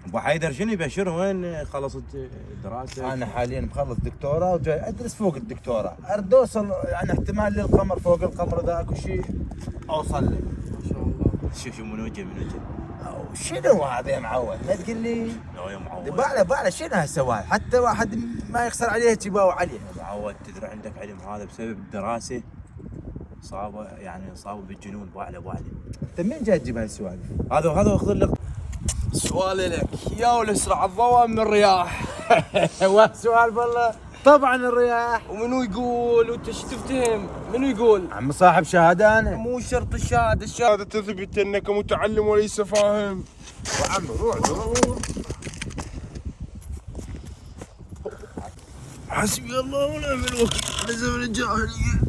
ابو حيدر شنو يبشر وين خلصت الدراسه؟ انا حاليا مخلص دكتوراه وجاي ادرس فوق الدكتوراه، اريد اوصل يعني احتمال للقمر، فوق القمر ذاك وشي اوصل له. ما شاء الله. شو من وجه من وجه. أو شنو هذا يا معود؟ ما تقول لي لا يا معود. باله شنو هالسوالف؟ حتى واحد ما يخسر عليه تباوع عليه. يا معود تدري عندك علم هذا بسبب الدراسه صابه بالجنون بعله. انت من جاي تجيب هالسوالف؟ هذا اخذ لك سؤالي لك يا ولسرع الضوء من الرياح. سؤال والله. طبعا الرياح. ومنو يقول وانت ايش تفتهم؟ منو يقول؟ عم صاحب شهاده انا. مو شرط الشهاده، الشهاده تثبت انك متعلم وليس فاهم. وعم روح. حسبي الله ونعم الوكيل على زمن الجاهليه.